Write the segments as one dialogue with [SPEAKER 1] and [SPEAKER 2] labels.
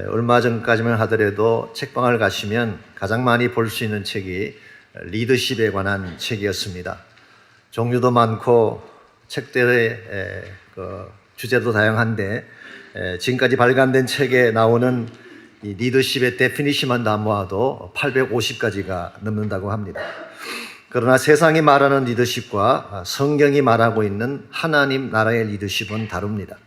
[SPEAKER 1] 얼마 전까지만 하더라도 책방을 가시면 가장 많이 볼 수 있는 책이 리더십에 관한 책이었습니다. 종류도 많고 책들의 주제도 다양한데 지금까지 발간된 책에 나오는 이 리더십의 데피니션만 다 모아도 850가지가 넘는다고 합니다. 그러나 세상이 말하는 리더십과 성경이 말하고 있는 하나님 나라의 리더십은 다릅니다.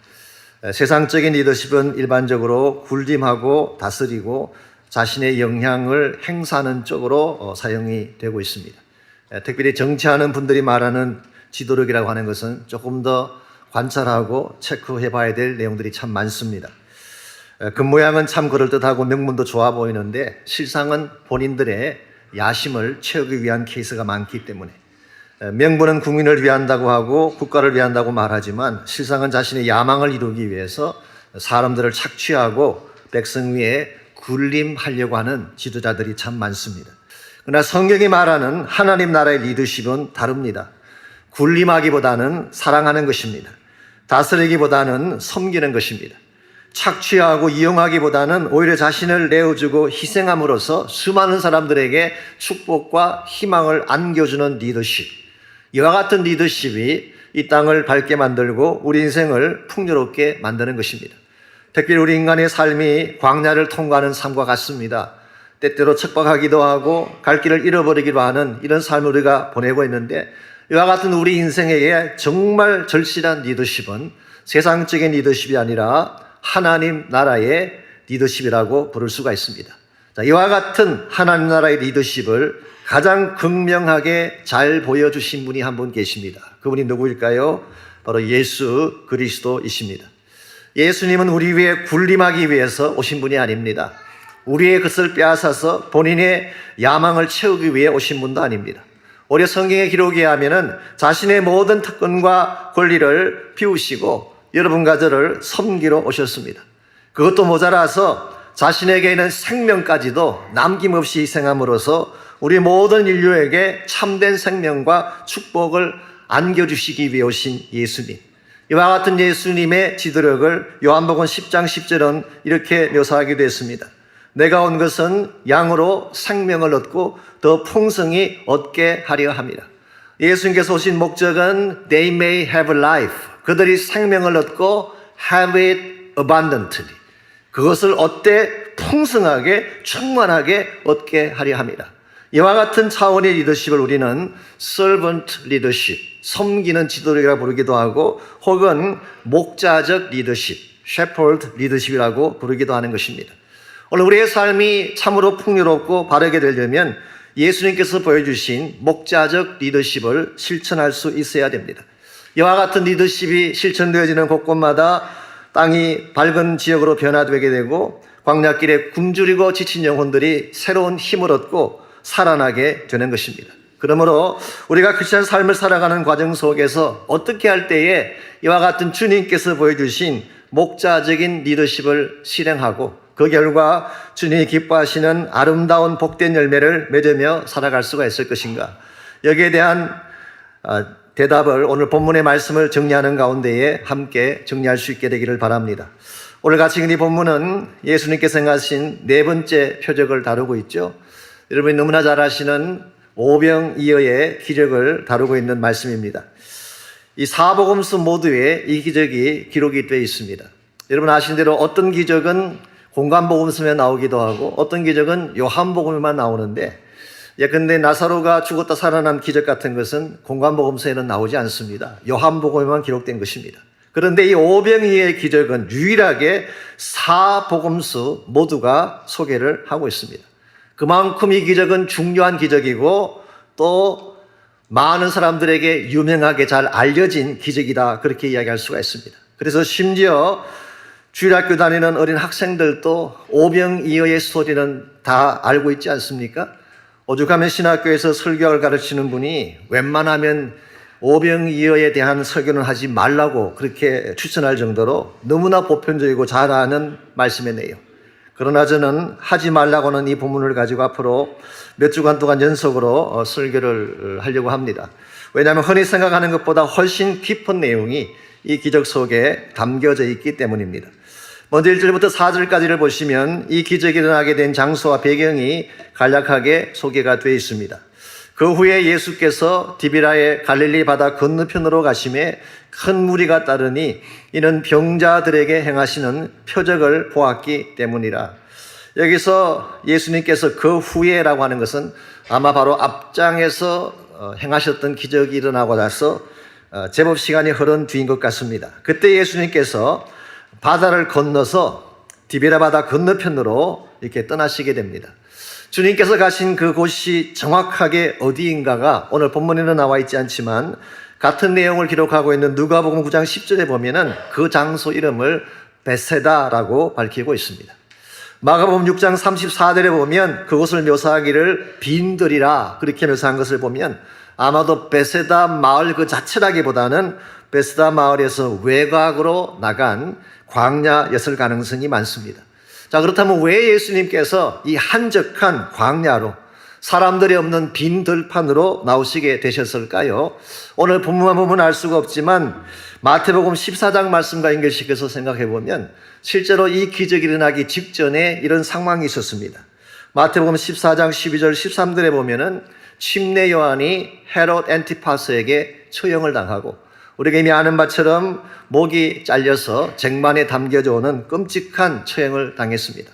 [SPEAKER 1] 세상적인 리더십은 일반적으로 군림하고 다스리고 자신의 영향을 행사하는 쪽으로 사용이 되고 있습니다. 특별히 정치하는 분들이 말하는 지도력이라고 하는 것은 조금 더 관찰하고 체크해 봐야 될 내용들이 참 많습니다. 겉모양은 참 그럴듯하고 명분도 좋아 보이는데 실상은 본인들의 야심을 채우기 위한 케이스가 많기 때문에 명분은 국민을 위한다고 하고 국가를 위한다고 말하지만 실상은 자신의 야망을 이루기 위해서 사람들을 착취하고 백성 위에 군림하려고 하는 지도자들이 참 많습니다. 그러나 성경이 말하는 하나님 나라의 리더십은 다릅니다. 군림하기보다는 사랑하는 것입니다. 다스리기보다는 섬기는 것입니다. 착취하고 이용하기보다는 오히려 자신을 내어주고 희생함으로써 수많은 사람들에게 축복과 희망을 안겨주는 리더십. 이와 같은 리더십이 이 땅을 밝게 만들고 우리 인생을 풍요롭게 만드는 것입니다. 특별히 우리 인간의 삶이 광야를 통과하는 삶과 같습니다. 때때로 척박하기도 하고 갈 길을 잃어버리기도 하는 이런 삶을 우리가 보내고 있는데 이와 같은 우리 인생에게 정말 절실한 리더십은 세상적인 리더십이 아니라 하나님 나라의 리더십이라고 부를 수가 있습니다. 자, 이와 같은 하나님 나라의 리더십을 가장 극명하게 잘 보여주신 분이 한 분 계십니다. 그분이 누구일까요? 바로 예수 그리스도이십니다. 예수님은 우리 위에 군림하기 위해서 오신 분이 아닙니다. 우리의 것을 빼앗아서 본인의 야망을 채우기 위해 오신 분도 아닙니다. 오히려 성경의 기록에 하면은 자신의 모든 특권과 권리를 비우시고 여러분과 저를 섬기러 오셨습니다. 그것도 모자라서 자신에게 있는 생명까지도 남김없이 희생함으로써 우리 모든 인류에게 참된 생명과 축복을 안겨주시기 위해 오신 예수님. 이와 같은 예수님의 지도력을 요한복음 10장 10절은 이렇게 묘사하기도 했습니다. 내가 온 것은 양으로 생명을 얻고 더 풍성히 얻게 하려 함이라. 예수님께서 오신 목적은 They may have life. 그들이 생명을 얻고 have it abundantly. 그것을 얻되 풍성하게 충만하게 얻게 하려 합니다. 이와 같은 차원의 리더십을 우리는 servant leadership, 섬기는 지도력이라고 부르기도 하고 혹은 목자적 리더십, shepherd leadership이라고 부르기도 하는 것입니다. 오늘 우리의 삶이 참으로 풍요롭고 바르게 되려면 예수님께서 보여주신 목자적 리더십을 실천할 수 있어야 됩니다. 이와 같은 리더십이 실천되어지는 곳곳마다 땅이 밝은 지역으로 변화되게 되고 광야길에 굶주리고 지친 영혼들이 새로운 힘을 얻고 살아나게 되는 것입니다. 그러므로 우리가 크리스찬 삶을 살아가는 과정 속에서 어떻게 할 때에 이와 같은 주님께서 보여주신 목자적인 리더십을 실행하고 그 결과 주님이 기뻐하시는 아름다운 복된 열매를 맺으며 살아갈 수가 있을 것인가? 여기에 대한 대답을 오늘 본문의 말씀을 정리하는 가운데에 함께 정리할 수 있게 되기를 바랍니다. 오늘 같이 이 본문은 예수님께서 행하신 네 번째 표적을 다루고 있죠. 여러분이 너무나 잘 아시는 오병이어의 기적을 다루고 있는 말씀입니다. 이 사복음서 모두에 이 기적이 기록이 되어 있습니다. 여러분 아시는 대로 어떤 기적은 공관복음서에 나오기도 하고 어떤 기적은 요한복음에만 나오는데 예컨대 나사로가 죽었다 살아난 기적 같은 것은 공관복음서에는 나오지 않습니다. 요한복음에만 기록된 것입니다. 그런데 이 오병이어의 기적은 유일하게 사복음서 모두가 소개를 하고 있습니다. 그만큼 이 기적은 중요한 기적이고 또 많은 사람들에게 유명하게 잘 알려진 기적이다 그렇게 이야기할 수가 있습니다. 그래서 심지어 주일학교 다니는 어린 학생들도 오병이어의 스토리는 다 알고 있지 않습니까? 오죽하면 신학교에서 설교를 가르치는 분이 웬만하면 오병이어에 대한 설교는 하지 말라고 그렇게 추천할 정도로 너무나 보편적이고 잘 아는 말씀의 내용. 그러나 저는 하지 말라고는 이 본문을 가지고 앞으로 몇 주간 동안 연속으로 설교를 하려고 합니다. 왜냐하면 흔히 생각하는 것보다 훨씬 깊은 내용이 이 기적 속에 담겨져 있기 때문입니다. 먼저 1절부터 4절까지를 보시면 이 기적이 일어나게 된 장소와 배경이 간략하게 소개가 되어 있습니다. 그 후에 예수께서 디비라의 갈릴리 바다 건너편으로 가심에 큰 무리가 따르니 이는 병자들에게 행하시는 표적을 보았기 때문이라. 여기서 예수님께서 그 후에라고 하는 것은 아마 바로 앞장에서 행하셨던 기적이 일어나고 나서 제법 시간이 흐른 뒤인 것 같습니다. 그때 예수님께서 바다를 건너서 디비라 바다 건너편으로 이렇게 떠나시게 됩니다. 주님께서 가신 그곳이 정확하게 어디인가가 오늘 본문에는 나와 있지 않지만 같은 내용을 기록하고 있는 누가복음 9장 10절에 보면은 그 장소 이름을 베세다라고 밝히고 있습니다. 마가복음 6장 34절에 보면 그곳을 묘사하기를 빈들이라 그렇게 묘사한 것을 보면 아마도 베세다 마을 그 자체라기보다는 베세다 마을에서 외곽으로 나간 광야였을 가능성이 많습니다. 자, 그렇다면 왜 예수님께서 이 한적한 광야로 사람들이 없는 빈 들판으로 나오시게 되셨을까요? 오늘 본문만 보면 알 수가 없지만 마태복음 14장 말씀과 연결시켜서 생각해 보면 실제로 이 기적이 일어나기 직전에 이런 상황이 있었습니다. 마태복음 14장 12절 13절에 보면은 침례 요한이 헤롯 엔티파스에게 처형을 당하고 우리가 이미 아는 바처럼 목이 잘려서 쟁반에 담겨져 오는 끔찍한 처형을 당했습니다.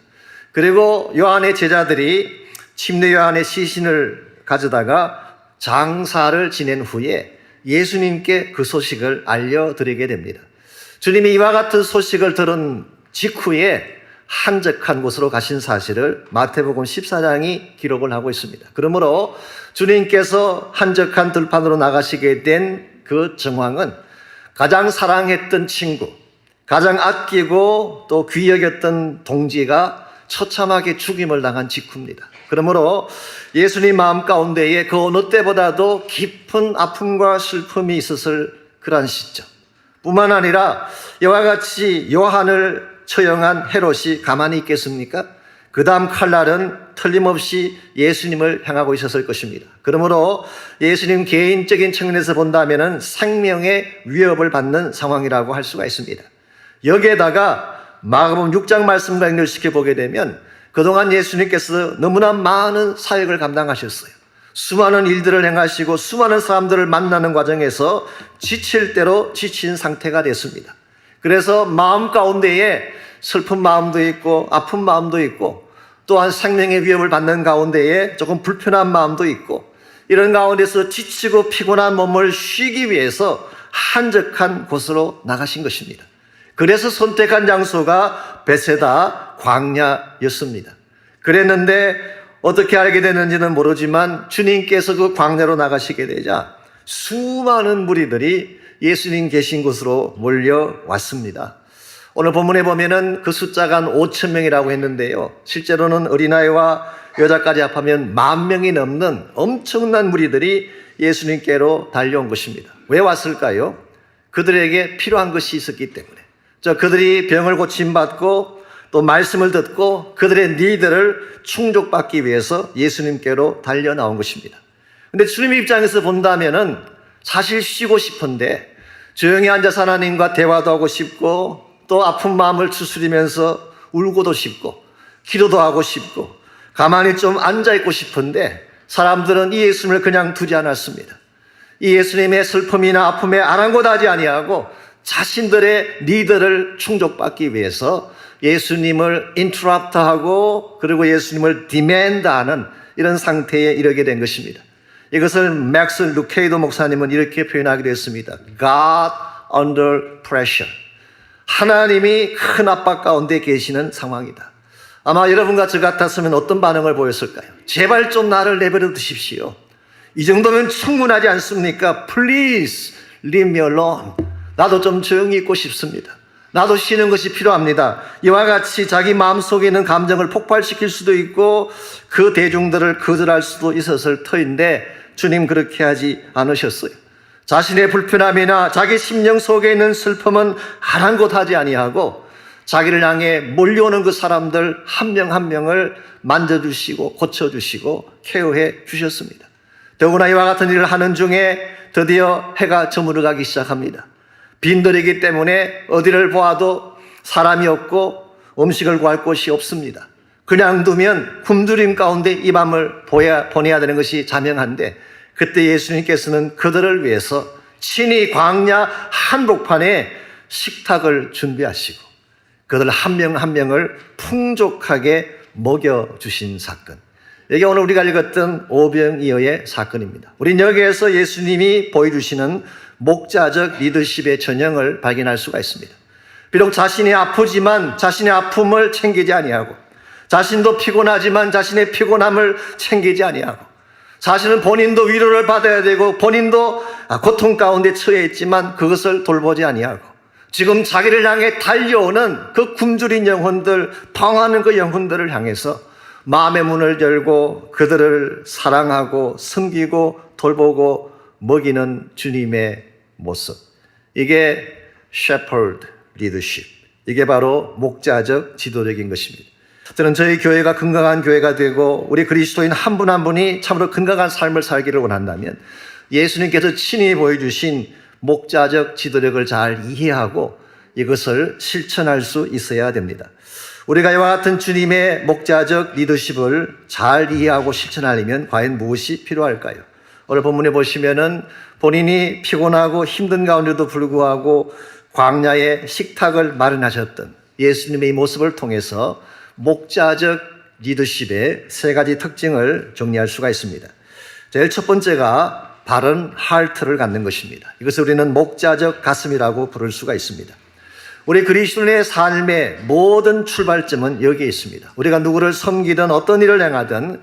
[SPEAKER 1] 그리고 요한의 제자들이 침례 요한의 시신을 가져다가 장사를 지낸 후에 예수님께 그 소식을 알려드리게 됩니다. 주님이 이와 같은 소식을 들은 직후에 한적한 곳으로 가신 사실을 마태복음 14장이 기록을 하고 있습니다. 그러므로 주님께서 한적한 들판으로 나가시게 된 그 정황은 가장 사랑했던 친구, 가장 아끼고 또 귀히 여겼던 동지가 처참하게 죽임을 당한 직후입니다. 그러므로 예수님 마음 가운데에 그 어느 때보다도 깊은 아픔과 슬픔이 있었을 그러한 시점 뿐만 아니라 이와 같이 요한을 처형한 헤롯이 가만히 있겠습니까? 그 다음 칼날은 틀림없이 예수님을 향하고 있었을 것입니다. 그러므로 예수님 개인적인 측면에서 본다면 생명의 위협을 받는 상황이라고 할 수가 있습니다. 여기에다가 마가복음 6장 말씀과 연결시켜 보게 되면 그동안 예수님께서 너무나 많은 사역을 감당하셨어요. 수많은 일들을 행하시고 수많은 사람들을 만나는 과정에서 지칠 대로 지친 상태가 됐습니다. 그래서 마음 가운데에 슬픈 마음도 있고 아픈 마음도 있고 또한 생명의 위협을 받는 가운데에 조금 불편한 마음도 있고 이런 가운데서 지치고 피곤한 몸을 쉬기 위해서 한적한 곳으로 나가신 것입니다. 그래서 선택한 장소가 베세다 광야였습니다. 그랬는데 어떻게 알게 됐는지는 모르지만 주님께서 그 광야로 나가시게 되자 수많은 무리들이 예수님 계신 곳으로 몰려왔습니다. 오늘 본문에 보면은 그 숫자가 한 5천 명이라고 했는데요. 실제로는 어린아이와 여자까지 합하면 10,000명이 넘는 엄청난 무리들이 예수님께로 달려온 것입니다. 왜 왔을까요? 그들에게 필요한 것이 있었기 때문에. 그들이 병을 고침받고 또 말씀을 듣고 그들의 니드를 충족받기 위해서 예수님께로 달려 나온 것입니다. 근데 주님 입장에서 본다면은 사실 쉬고 싶은데 조용히 앉아서 하나님과 대화도 하고 싶고 또 아픈 마음을 추스리면서 울고도 싶고 기도도 하고 싶고 가만히 좀 앉아있고 싶은데 사람들은 이 예수님을 그냥 두지 않았습니다. 이 예수님의 슬픔이나 아픔에 아랑곳하지 아니하고 자신들의 니드를 충족받기 위해서 예수님을 인터럽트하고 그리고 예수님을 디맨드하는 이런 상태에 이르게 된 것입니다. 이것을 맥스 루케이도 목사님은 이렇게 표현하기도 했습니다. God under pressure. 하나님이 큰 압박 가운데 계시는 상황이다. 아마 여러분과 저 같았으면 어떤 반응을 보였을까요? 제발 좀 나를 내버려 두십시오. 이 정도면 충분하지 않습니까? Please leave me alone. 나도 좀 조용히 있고 싶습니다. 나도 쉬는 것이 필요합니다. 이와 같이 자기 마음속에 있는 감정을 폭발시킬 수도 있고 그 대중들을 거절할 수도 있었을 터인데 주님 그렇게 하지 않으셨어요. 자신의 불편함이나 자기 심령 속에 있는 슬픔은 아랑곳하지 아니하고 자기를 향해 몰려오는 그 사람들 한 명 한 명을 만져주시고 고쳐주시고 케어해 주셨습니다. 더구나 이와 같은 일을 하는 중에 드디어 해가 저물어가기 시작합니다. 빈들이기 때문에 어디를 보아도 사람이 없고 음식을 구할 곳이 없습니다. 그냥 두면 굶주림 가운데 이 밤을 보내야 되는 것이 자명한데, 그때 예수님께서는 그들을 위해서 친히 광야 한복판에 식탁을 준비하시고 그들 한 명 한 명을 풍족하게 먹여주신 사건. 이게 오늘 우리가 읽었던 오병이어의 사건입니다. 우린 여기에서 예수님이 보여주시는 목자적 리더십의 전형을 발견할 수가 있습니다. 비록 자신이 아프지만 자신의 아픔을 챙기지 아니하고, 자신도 피곤하지만 자신의 피곤함을 챙기지 아니하고, 자신은 본인도 위로를 받아야 되고 본인도 고통 가운데 처해 있지만 그것을 돌보지 아니하고, 지금 자기를 향해 달려오는 그 굶주린 영혼들, 방황하는 그 영혼들을 향해서 마음의 문을 열고 그들을 사랑하고 섬기고 돌보고 먹이는 주님의 모습. 이게 shepherd leadership. 이게 바로 목자적 지도력인 것입니다. 저는 저희 교회가 건강한 교회가 되고 우리 그리스도인 한 분 한 분이 참으로 건강한 삶을 살기를 원한다면 예수님께서 친히 보여주신 목자적 지도력을 잘 이해하고 이것을 실천할 수 있어야 됩니다. 우리가 이와 같은 주님의 목자적 리더십을 잘 이해하고 실천하려면 과연 무엇이 필요할까요? 오늘 본문에 보시면은 본인이 피곤하고 힘든 가운데도 불구하고 광야에 식탁을 마련하셨던 예수님의 이 모습을 통해서 목자적 리더십의 세 가지 특징을 정리할 수가 있습니다. 제일 첫 번째가 바른 하트를 갖는 것입니다. 이것을 우리는 목자적 가슴이라고 부를 수가 있습니다. 우리 그리스도인의 삶의 모든 출발점은 여기에 있습니다. 우리가 누구를 섬기든 어떤 일을 행하든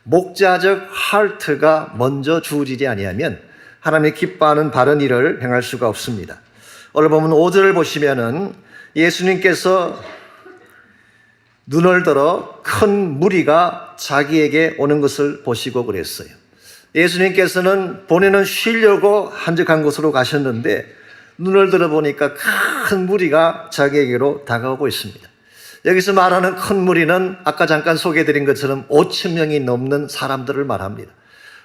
[SPEAKER 1] 목자적 하트가 먼저 주어지지 아니하면 하나님이 기뻐하는 바른 일을 행할 수가 없습니다. 오늘 보면 5절을 보시면은 예수님께서 눈을 들어 큰 무리가 자기에게 오는 것을 보시고 그랬어요. 예수님께서는 본인은 쉬려고 한적한 곳으로 가셨는데 눈을 들어보니까 큰 무리가 자기에게로 다가오고 있습니다. 여기서 말하는 큰 무리는 아까 잠깐 소개해드린 것처럼 5천 명이 넘는 사람들을 말합니다.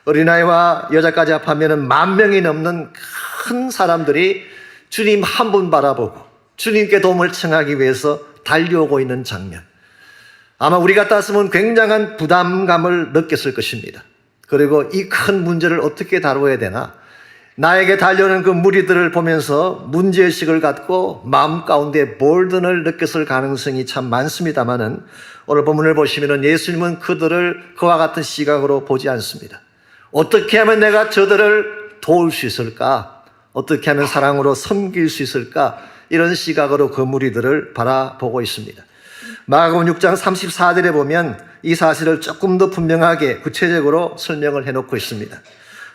[SPEAKER 1] 어린아이와 여자까지 합하면 10,000명이 넘는 큰 사람들이 주님 한 분 바라보고 주님께 도움을 청하기 위해서 달려오고 있는 장면. 아마 우리 같았으면 굉장한 부담감을 느꼈을 것입니다. 그리고 이 큰 문제를 어떻게 다루어야 되나? 나에게 달려오는 그 무리들을 보면서 문제의식을 갖고 마음 가운데 볼든을 느꼈을 가능성이 참 많습니다만은 오늘 본문을 보시면 예수님은 그들을 그와 같은 시각으로 보지 않습니다. 어떻게 하면 내가 저들을 도울 수 있을까? 어떻게 하면 사랑으로 섬길 수 있을까? 이런 시각으로 그 무리들을 바라보고 있습니다. 마가복음 6장 34절에 보면 이 사실을 조금 더 분명하게 구체적으로 설명을 해놓고 있습니다.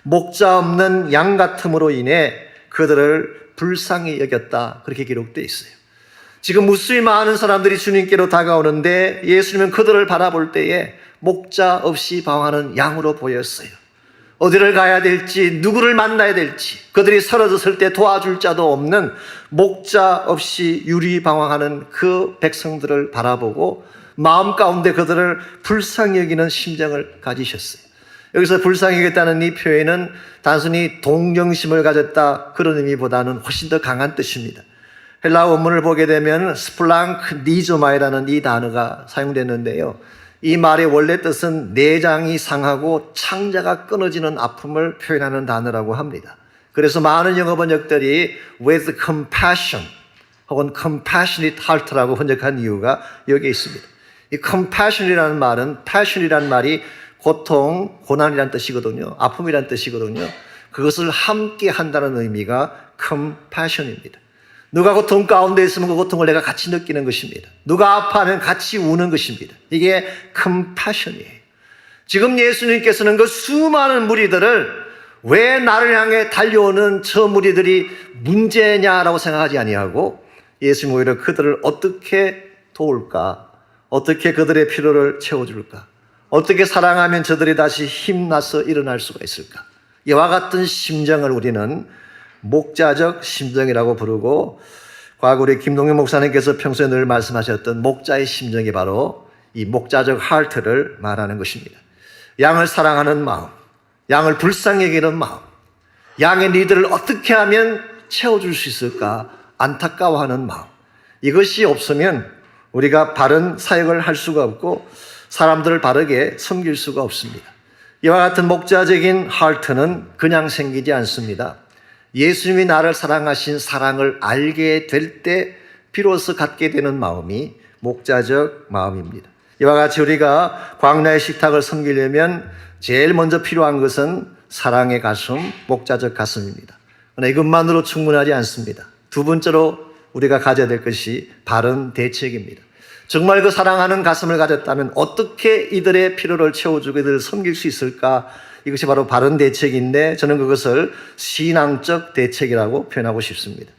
[SPEAKER 1] 목자 없는 양 같음으로 인해 그들을 불쌍히 여겼다, 그렇게 기록되어 있어요. 지금 무수히 많은 사람들이 주님께로 다가오는데 예수님은 그들을 바라볼 때에 목자 없이 방황하는 양으로 보였어요. 어디를 가야 될지, 누구를 만나야 될지, 그들이 쓰러졌을 때 도와줄 자도 없는 목자 없이 유리방황하는 그 백성들을 바라보고 마음 가운데 그들을 불쌍히 여기는 심정을 가지셨어요. 여기서 불쌍히 여겼다는 이 표현은 단순히 동정심을 가졌다, 그런 의미보다는 훨씬 더 강한 뜻입니다. 헬라어 원문을 보게 되면 스플랑크 니조마이라는 이 단어가 사용됐는데요. 이 말의 원래 뜻은 내장이 상하고 창자가 끊어지는 아픔을 표현하는 단어라고 합니다. 그래서 많은 영어 번역들이 with compassion 혹은 compassionate heart라고 번역한 이유가 여기에 있습니다. 이 compassion이라는 말은 passion이라는 말이 고통, 고난이라는 뜻이거든요. 아픔이라는 뜻이거든요. 그것을 함께 한다는 의미가 compassion입니다. 누가 고통 가운데 있으면 그 고통을 내가 같이 느끼는 것입니다. 누가 아파하면 같이 우는 것입니다. 이게 compassion이에요. 지금 예수님께서는 그 수많은 무리들을 왜 나를 향해 달려오는 저 무리들이 문제냐라고 생각하지 아니하고 예수님 오히려 그들을 어떻게 도울까? 어떻게 그들의 필요를 채워줄까? 어떻게 사랑하면 저들이 다시 힘나서 일어날 수가 있을까? 이와 같은 심정을 우리는 목자적 심정이라고 부르고, 과거 우리 김동현 목사님께서 평소에 늘 말씀하셨던 목자의 심정이 바로 이 목자적 하트를 말하는 것입니다. 양을 사랑하는 마음, 양을 불쌍히 여기는 마음, 양의 니들을 어떻게 하면 채워줄 수 있을까 안타까워하는 마음. 이것이 없으면 우리가 바른 사역을 할 수가 없고 사람들을 바르게 섬길 수가 없습니다. 이와 같은 목자적인 하트는 그냥 생기지 않습니다. 예수님이 나를 사랑하신 사랑을 알게 될 때 비로소 갖게 되는 마음이 목자적 마음입니다. 이와 같이 우리가 광야의 식탁을 섬기려면 제일 먼저 필요한 것은 사랑의 가슴, 목자적 가슴입니다. 그러나 이것만으로 충분하지 않습니다. 두 번째로 우리가 가져야 될 것이 바른 대책입니다. 정말 그 사랑하는 가슴을 가졌다면 어떻게 이들의 필요를 채워주고 이들을 섬길 수 있을까? 이것이 바로 바른 대책인데 저는 그것을 신앙적 대책이라고 표현하고 싶습니다.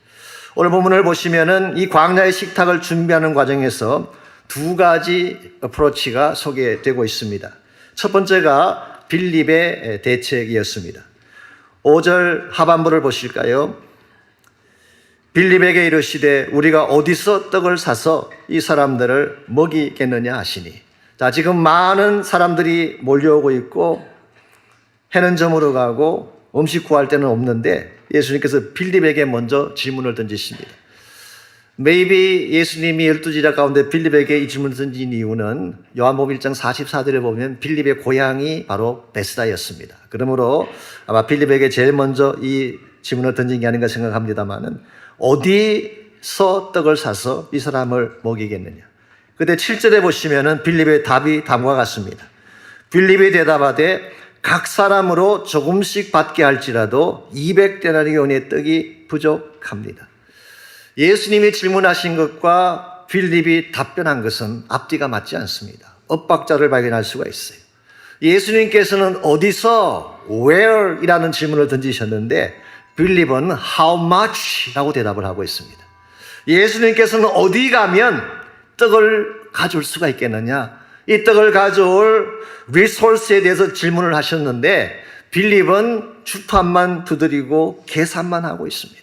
[SPEAKER 1] 오늘 본문을 보시면은 이 광야의 식탁을 준비하는 과정에서 두 가지 어프로치가 소개되고 있습니다. 첫 번째가 빌립의 대책이었습니다. 5절 하반부를 보실까요? 빌립에게 이르시되 우리가 어디서 떡을 사서 이 사람들을 먹이겠느냐 하시니. 자, 지금 많은 사람들이 몰려오고 있고 해는 저물어 가고 음식 구할 데는 없는데 예수님께서 빌립에게 먼저 질문을 던지십니다. Maybe 예수님이 12제자 가운데 빌립에게 이 질문을 던진 이유는 요한복음 1장 44절에 보면 빌립의 고향이 바로 베스다였습니다. 그러므로 아마 빌립에게 제일 먼저 이 질문을 던진 게 아닌가 생각합니다만은 어디서 떡을 사서 이 사람을 먹이겠느냐. 그때 7절에 보시면은 빌립의 답이 다음과 같습니다. 빌립이 대답하되 각 사람으로 조금씩 받게 할지라도 200데나리온의 떡이 부족합니다. 예수님이 질문하신 것과 빌립이 답변한 것은 앞뒤가 맞지 않습니다. 엇박자를 발견할 수가 있어요. 예수님께서는 어디서 where 이라는 질문을 던지셨는데 빌립은 how much 라고 대답을 하고 있습니다. 예수님께서는 어디 가면 떡을 가져올 수가 있겠느냐, 이 떡을 가져올 리소스에 대해서 질문을 하셨는데 빌립은 주판만 두드리고 계산만 하고 있습니다.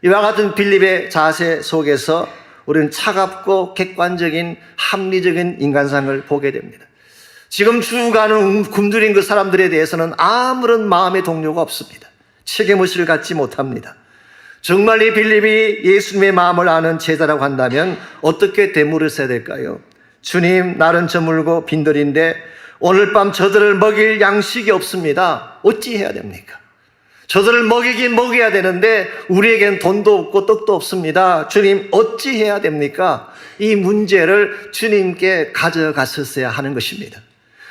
[SPEAKER 1] 이와 같은 빌립의 자세 속에서 우리는 차갑고 객관적인 합리적인 인간상을 보게 됩니다. 지금 죽어가는 굶주린 그 사람들에 대해서는 아무런 마음의 동료가 없습니다. 책임의식을 갖지 못합니다. 정말 이 빌립이 예수님의 마음을 아는 제자라고 한다면 어떻게 되물으셔야 될까요? 주님, 날은 저물고 빈들인데 오늘 밤 저들을 먹일 양식이 없습니다. 어찌 해야 됩니까? 저들을 먹이긴 먹여야 되는데 우리에겐 돈도 없고 떡도 없습니다. 주님, 어찌 해야 됩니까? 이 문제를 주님께 가져갔었어야 하는 것입니다.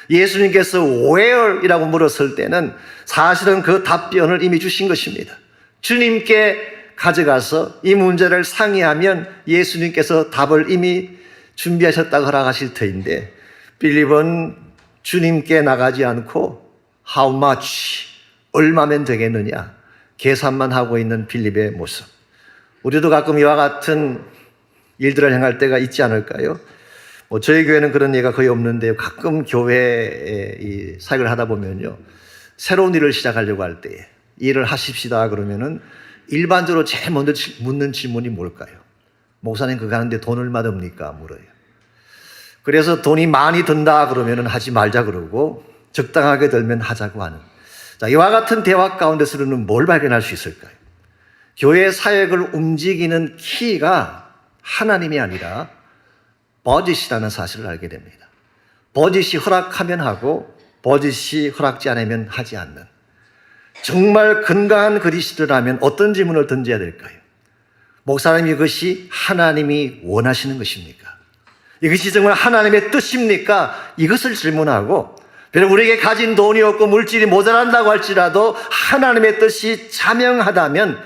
[SPEAKER 1] 예수님께서 where이라고 물었을 때는 사실은 그 답변을 이미 주신 것입니다. 주님께 가져가서 이 문제를 상의하면 예수님께서 답을 이미 준비하셨다고 허락하실 터인데 빌립은 주님께 나가지 않고 how much, 얼마면 되겠느냐 계산만 하고 있는 빌립의 모습. 우리도 가끔 이와 같은 일들을 행할 때가 있지 않을까요? 저희 교회는 그런 예가 거의 없는데요. 가끔 교회에 이 사역을 하다 보면요, 새로운 일을 시작하려고 할 때 일을 하십시다 그러면은 일반적으로 제일 먼저 묻는 질문이 뭘까요? 목사님 그거 하는데 돈 얼마 듭니까? 물어요. 그래서 돈이 많이 든다 그러면은 하지 말자 그러고 적당하게 들면 하자고 하는. 자, 이와 같은 대화 가운데서는 뭘 발견할 수 있을까요? 교회 사역을 움직이는 키가 하나님이 아니라 버짓이라는 사실을 알게 됩니다. 버짓이 허락하면 하고 버짓이 허락지 않으면 하지 않는. 정말 건강한 그리스도라면 어떤 질문을 던져야 될까요? 목사님, 이것이 하나님이 원하시는 것입니까? 이것이 정말 하나님의 뜻입니까? 이것을 질문하고, 비록 우리에게 가진 돈이 없고 물질이 모자란다고 할지라도 하나님의 뜻이 자명하다면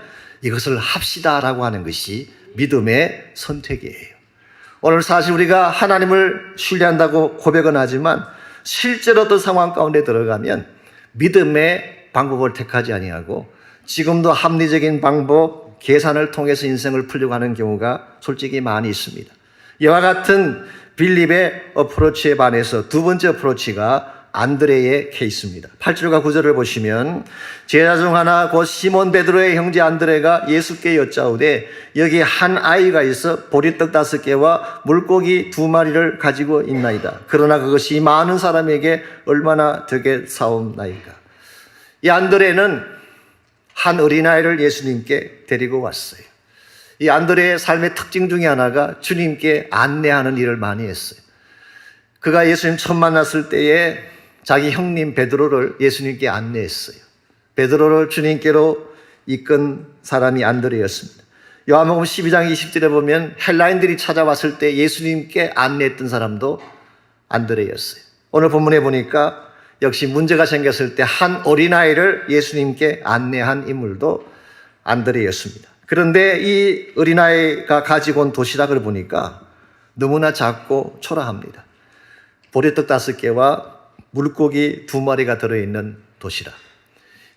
[SPEAKER 1] 이것을 합시다라고 하는 것이 믿음의 선택이에요. 오늘 사실 우리가 하나님을 신뢰한다고 고백은 하지만 실제로 어떤 상황 가운데 들어가면 믿음의 방법을 택하지 아니하고 지금도 합리적인 방법, 계산을 통해서 인생을 풀려고 하는 경우가 솔직히 많이 있습니다. 이와 같은 빌립의 어프로치에 반해서 두 번째 어프로치가 안드레의 케이스입니다. 8절과 9절을 보시면 제자 중 하나 곧 시몬 베드로의 형제 안드레가 예수께 여짜오되 여기 한 아이가 있어 보리떡 5개와 물고기 2마리를 가지고 있나이다. 그러나 그것이 많은 사람에게 얼마나 되게 사옵나이까. 이 안드레는 한 어린아이를 예수님께 데리고 왔어요. 이 안드레의 삶의 특징 중에 하나가 주님께 안내하는 일을 많이 했어요. 그가 예수님 처음 만났을 때에 자기 형님 베드로를 예수님께 안내했어요. 베드로를 주님께로 이끈 사람이 안드레였습니다. 요한복음 12장 20절에 보면 헬라인들이 찾아왔을 때 예수님께 안내했던 사람도 안드레였어요. 오늘 본문에 보니까 역시 문제가 생겼을 때 한 어린아이를 예수님께 안내한 인물도 안드레였습니다. 그런데 이 어린아이가 가지고 온 도시락을 보니까 너무나 작고 초라합니다. 보리떡 5개와 물고기 2마리가 들어있는 도시락.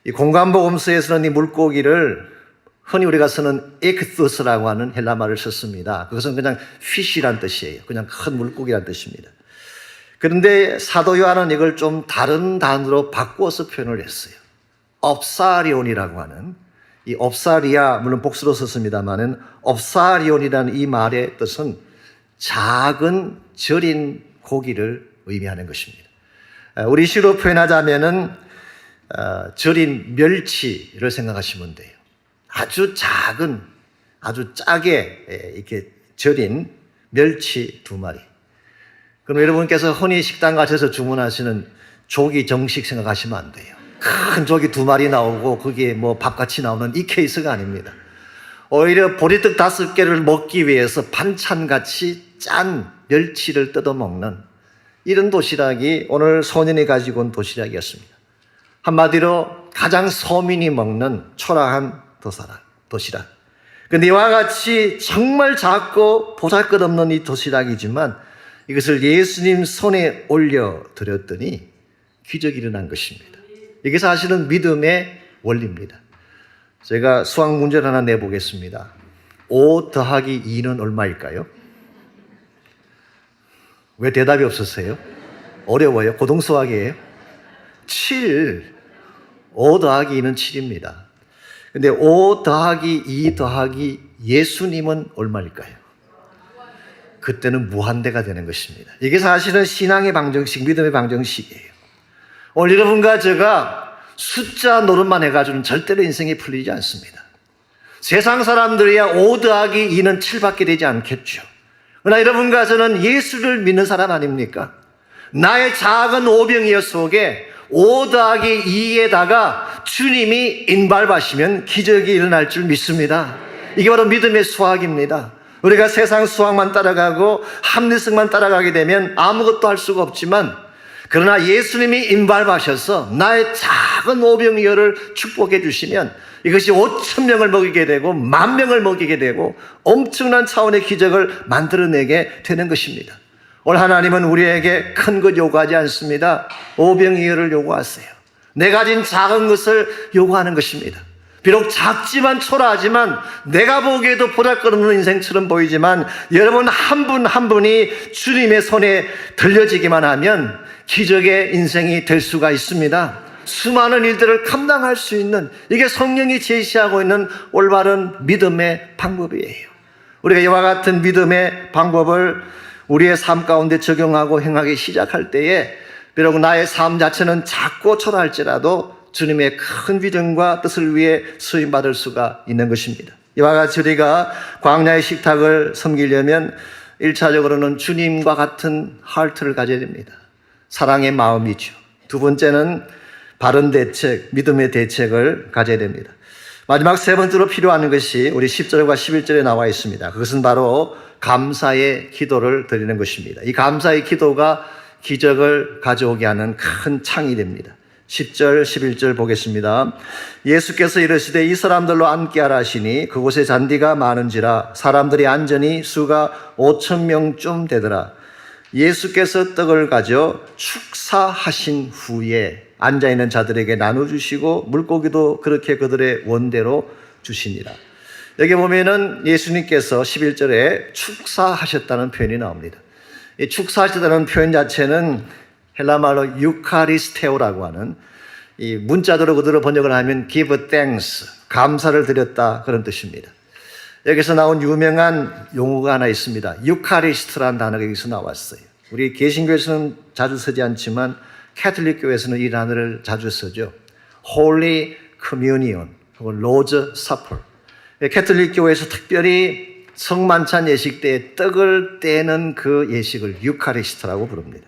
[SPEAKER 1] 이 공관복음서에서는 이 물고기를 흔히 우리가 쓰는 에크투스라고 하는 헬라 말을 썼습니다. 그것은 그냥 피쉬란 뜻이에요. 그냥 큰 물고기란 뜻입니다. 그런데 사도 요한은 이걸 좀 다른 단어로 바꾸어서 표현을 했어요. 업사리온이라고 하는, 이 업사리아, 물론 복수로 썼습니다만은 업사리온이라는 이 말의 뜻은 작은 절인 고기를 의미하는 것입니다. 우리 시로 표현하자면은 절인 멸치를 생각하시면 돼요. 아주 작은, 아주 짜게 이렇게 절인 멸치 2마리. 그럼 여러분께서 흔히 식당 가셔서 주문하시는 조기 정식 생각하시면 안 돼요. 큰 조기 2마리 나오고 그게 뭐 밥같이 나오는 이 케이스가 아닙니다. 오히려 보리떡 5개를 먹기 위해서 반찬같이 짠 멸치를 뜯어먹는 이런 도시락이 오늘 소년이 가지고 온 도시락이었습니다. 한마디로 가장 서민이 먹는 초라한 도시락. 그런데 이와 같이 정말 작고 보잘것없는 이 도시락이지만 이것을 예수님 손에 올려드렸더니 기적이 일어난 것입니다. 이게 사실은 믿음의 원리입니다. 제가 수학 문제를 하나 내보겠습니다. 5 더하기 2는 얼마일까요? 왜 대답이 없었어요? 어려워요? 고등수학이에요? 7. 5 더하기 2는 7입니다. 근데 5 더하기 2 더하기 예수님은 얼마일까요? 그때는 무한대가 되는 것입니다. 이게 사실은 신앙의 방정식, 믿음의 방정식이에요. 오늘 여러분과 제가 숫자 노릇만 해가지고는 절대로 인생이 풀리지 않습니다. 세상 사람들이야 5 더하기 2는 7밖에 되지 않겠죠. 그러나 여러분과 저는 예수를 믿는 사람 아닙니까? 나의 작은 오병이어 속에 5 더하기 2에다가 주님이 인발하시면 기적이 일어날 줄 믿습니다. 이게 바로 믿음의 수학입니다. 우리가 세상 수학만 따라가고 합리성만 따라가게 되면 아무것도 할 수가 없지만, 그러나 예수님이 인발하셔서 나의 작은 오병이어를 축복해 주시면 이것이 5,000명을 먹이게 되고 10,000명을 먹이게 되고 엄청난 차원의 기적을 만들어내게 되는 것입니다. 오늘 하나님은 우리에게 큰 것 요구하지 않습니다. 오병이어를 요구하세요. 내가 가진 작은 것을 요구하는 것입니다. 비록 작지만 초라하지만 내가 보기에도 보잘것없는 인생처럼 보이지만 여러분 한 분 한 분이 주님의 손에 들려지기만 하면 기적의 인생이 될 수가 있습니다. 수많은 일들을 감당할 수 있는, 이게 성령이 제시하고 있는 올바른 믿음의 방법이에요. 우리가 이와 같은 믿음의 방법을 우리의 삶 가운데 적용하고 행하기 시작할 때에 비록 나의 삶 자체는 작고 초라할지라도 주님의 큰 비전과 뜻을 위해 쓰임받을 수가 있는 것입니다. 이와 같이 우리가 광야의 식탁을 섬기려면 1차적으로는 주님과 같은 하트를 가져야 됩니다. 사랑의 마음이죠. 2번째는 바른 대책, 믿음의 대책을 가져야 됩니다. 마지막 3번째로 필요한 것이 우리 10절과 11절에 나와 있습니다. 그것은 바로 감사의 기도를 드리는 것입니다. 이 감사의 기도가 기적을 가져오게 하는 큰 창이 됩니다. 10절, 11절 보겠습니다. 예수께서 이르시되 이 사람들로 앉게 하라 하시니 그곳에 잔디가 많은지라 사람들이 앉으니 수가 5,000명쯤 되더라. 예수께서 떡을 가져 축사하신 후에 앉아있는 자들에게 나눠주시고 물고기도 그렇게 그들의 원대로 주시니라. 여기 보면은 예수님께서 11절에 축사하셨다는 표현이 나옵니다. 이 축사하셨다는 표현 자체는 헬라말로 유카리스테오라고 하는, 이 문자대로 그대로 번역을 하면 give thanks, 감사를 드렸다, 그런 뜻입니다. 여기서 나온 유명한 용어가 하나 있습니다. 유카리스트라는 단어가 여기서 나왔어요. 우리 개신교에서는 자주 쓰지 않지만 캐톨릭 교회에서는 이 단어를 자주 쓰죠. Holy Communion, 혹은 로즈 사퍼. 캐톨릭 교회에서 특별히 성만찬 예식 때에 떡을 떼는 그 예식을 유카리스트라고 부릅니다.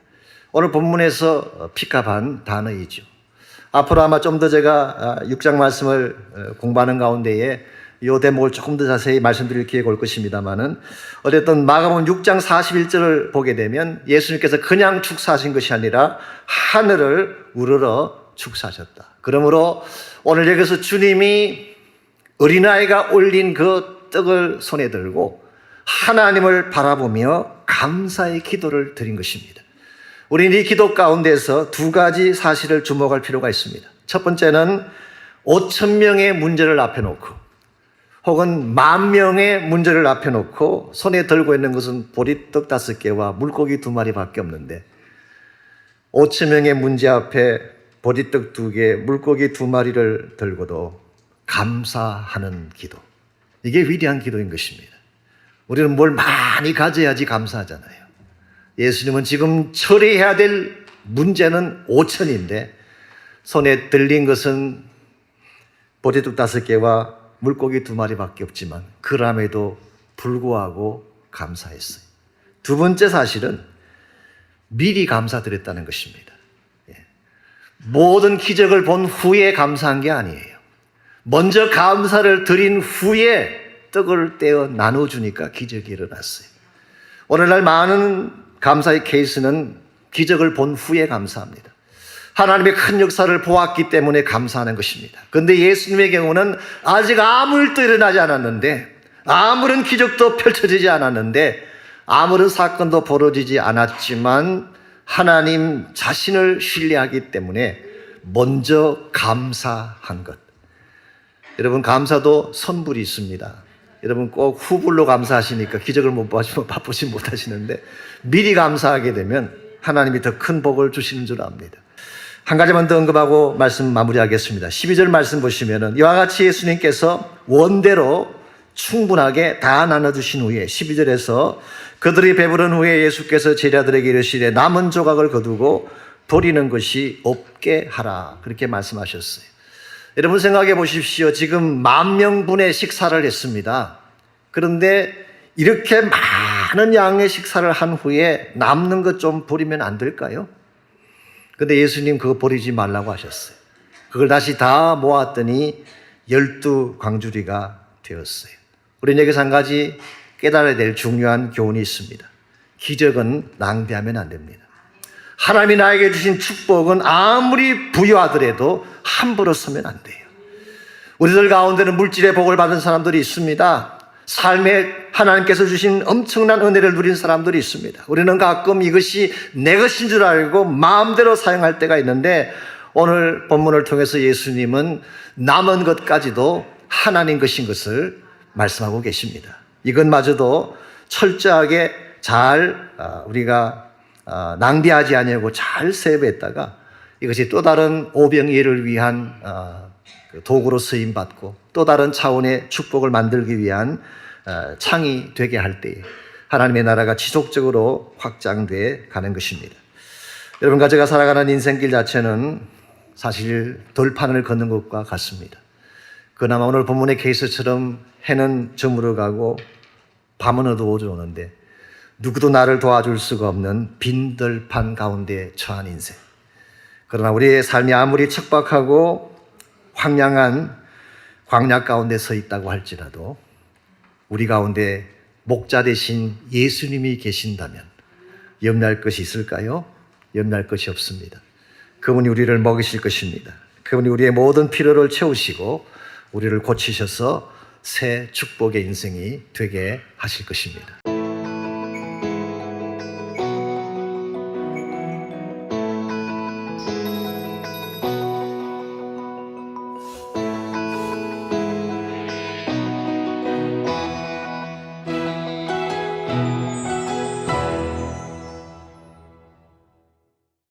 [SPEAKER 1] 오늘 본문에서 픽업한 단어이죠. 앞으로 아마 좀 더 제가 6장 말씀을 공부하는 가운데에 이 대목을 조금 더 자세히 말씀드릴 기회가 올 것입니다만은 어쨌든 마가복음 6장 41절을 보게 되면 예수님께서 그냥 축사하신 것이 아니라 하늘을 우러러 축사하셨다. 그러므로 오늘 여기서 주님이 어린아이가 올린 그 떡을 손에 들고 하나님을 바라보며 감사의 기도를 드린 것입니다. 우리는 이 기도 가운데서 두 가지 사실을 주목할 필요가 있습니다. 첫 번째는 5,000명의 문제를 앞에 놓고 혹은 10,000명의 문제를 앞에 놓고 손에 들고 있는 것은 보리떡 5개와 물고기 2마리밖에 없는데 5,000명의 문제 앞에 보리떡 2개, 물고기 2마리를 들고도 감사하는 기도. 이게 위대한 기도인 것입니다. 우리는 뭘 많이 가져야지 감사하잖아요. 예수님은 지금 처리해야 될 문제는 5,000인데 손에 들린 것은 보리떡 5개와 물고기 2마리밖에 없지만 그럼에도 불구하고 감사했어요. 두 번째 사실은 미리 감사드렸다는 것입니다. 모든 기적을 본 후에 감사한 게 아니에요. 먼저 감사를 드린 후에 떡을 떼어 나눠주니까 기적이 일어났어요. 오늘날 많은 감사의 케이스는 기적을 본 후에 감사합니다. 하나님의 큰 역사를 보았기 때문에 감사하는 것입니다. 그런데 예수님의 경우는 아직 아무 일도 일어나지 않았는데, 아무런 기적도 펼쳐지지 않았는데, 아무런 사건도 벌어지지 않았지만 하나님 자신을 신뢰하기 때문에 먼저 감사한 것. 여러분, 감사도 선불이 있습니다. 여러분 꼭 후불로 감사하시니까 기적을 못 보시면 바쁘시 못하시는데 미리 감사하게 되면 하나님이 더 큰 복을 주시는 줄 압니다. 한 가지만 더 언급하고 말씀 마무리하겠습니다. 12절 말씀 보시면은 이와 같이 예수님께서 원대로 충분하게 다 나눠주신 후에 12절에서 그들이 배부른 후에 예수께서 제자들에게 이르시되 남은 조각을 거두고 버리는 것이 없게 하라. 그렇게 말씀하셨어요. 여러분 생각해 보십시오. 지금 10,000명분의 식사를 했습니다. 그런데 이렇게 많은 양의 식사를 한 후에 남는 것 좀 버리면 안 될까요? 근데 예수님 그거 버리지 말라고 하셨어요. 그걸 다시 다 모았더니 12광주리가 되었어요. 우리는 여기서 한 가지 깨달아야 될 중요한 교훈이 있습니다. 기적은 낭비하면 안 됩니다. 하나님이 나에게 주신 축복은 아무리 부유하더라도 함부로 쓰면 안 돼요. 우리들 가운데는 물질의 복을 받은 사람들이 있습니다. 삶에 하나님께서 주신 엄청난 은혜를 누린 사람들이 있습니다. 우리는 가끔 이것이 내 것인 줄 알고 마음대로 사용할 때가 있는데 오늘 본문을 통해서 예수님은 남은 것까지도 하나님 것인 것을 말씀하고 계십니다. 이것마저도 철저하게 잘 우리가 낭비하지 아니하고 잘 세배했다가 이것이 또 다른 오병이어를 위한 도구로 쓰임받고 또 다른 차원의 축복을 만들기 위한 창이 되게 할 때에 하나님의 나라가 지속적으로 확장돼 가는 것입니다. 여러분과 제가 살아가는 인생길 자체는 사실 돌판을 걷는 것과 같습니다. 그나마 오늘 본문의 케이스처럼 해는 저물어 가고 밤은 어두워져 오는데 누구도 나를 도와줄 수가 없는 빈들판 가운데 처한 인생. 그러나 우리의 삶이 아무리 척박하고 황량한 광야 가운데 서 있다고 할지라도 우리 가운데 목자 되신 예수님이 계신다면 염려할 것이 있을까요? 염려할 것이 없습니다. 그분이 우리를 먹이실 것입니다. 그분이 우리의 모든 필요를 채우시고 우리를 고치셔서 새 축복의 인생이 되게 하실 것입니다.